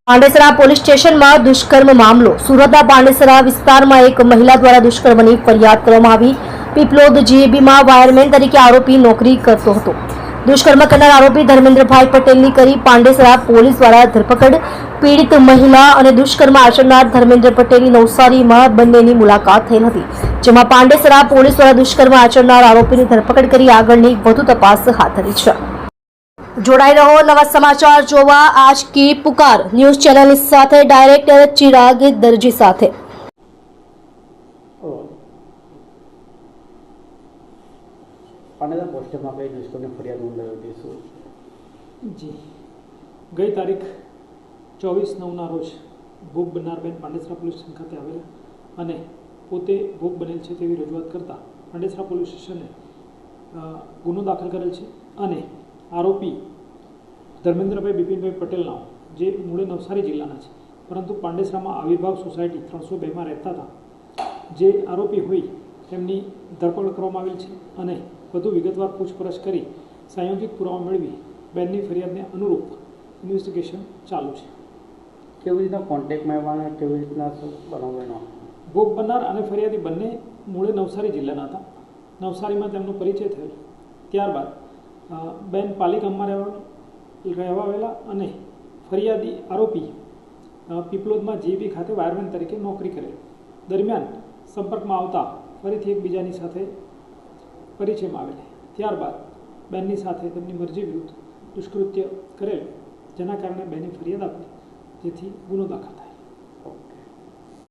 Pandesara police સ્ટેશનમાં દુષ્કર્મ મામલો। સુરતના પાંડેસરા વિસ્તારમાં એક મહિલા દ્વારા દુષ્કર્મની ફરિયાદ કરવામાં આવી। પીપલોદ જીએબીમાં વાયરમેન તરીકે આરોપી નોકરી કરતો હતો। દુષ્કર્મ કરનાર આરોપી ધર્મેન્દ્રભાઈ પટેલની કરી પાંડેસરા પોલીસ દ્વારા ધરપકડ। પીડિત મહિલા અને દુષ્કર્મ આચરનાર ધર્મેન્દ્ર પટેલની નવસારીમાં બંનેની મુલાકાત થયેલ હતી, જેમાં પાંડેસરા પોલીસ દ્વારા દુષ્કર્મ આચરનાર આરોપીની ધરપકડ કરી આગળની વધુ તપાસ હાથ ધરી છે। જોડાઈ રહો નવા સમાचार જોવા आज की पुकार न्यूज चैनल સાથે ડાયરેક્ટર ચિરાગ દરજી સાથે। પાંડેસરા પોસ્ટમાં કઈ દુષ્કર્મની ફરિયાદ નોંધાઈ હતી શું? જી, ગઈ તારીખ 24/9ના રોજ ભોગ બનનાર બેન પાંડેસરા પોલીસ સ્ટેશન ખાતે આવેલા અને પોતે ભોગ બનેલ છે તેવી રજૂઆત કરતા પાંડેસરા પોલીસ સ્ટેશને ગુનો દાખલ કરેલ છે અને આરોપી ધર્મેન્દ્રભાઈ બિપિનભાઈ પટેલના જે મૂળે નવસારી જિલ્લાના છે પરંતુ પાંડેસરામાં આવિર્ભાવ સોસાયટી 302માં રહેતા હતા, જે આરોપી હોય તેમની ધરપકડ કરવામાં આવેલ છે અને વધુ વિગતવાર પૂછપરછ કરી સંયોજિત પુરાવા મેળવી બેનની ફરિયાદને અનુરૂપ ઇન્વેસ્ટિગેશન ચાલુ છે। કેવી રીતના કોન્ટેક્ટમાં આવવાના, કેવી રીતના બનાવવાનો? ભોગ બનનાર અને ફરિયાદી બંને મૂળે નવસારી જિલ્લાના હતા। નવસારીમાં તેમનો પરિચય થયેલ, ત્યારબાદ બેન પાલિકામાં રહેવા આવેલા અને ફરિયાદી આરોપી પીપલોદમાં જીબી ખાતે વાયરમેન તરીકે નોકરી કરેલ। દરમિયાન સંપર્કમાં આવતા ફરીથી એકબીજાની સાથે પરિચયમાં આવેલ, ત્યારબાદ બેનની સાથે તેમની મરજી વિરુદ્ધ દુષ્કૃત્ય કરેલ, જેના કારણે બેને ફરિયાદ આપી, જેથી ગુનો દાખલ થાય।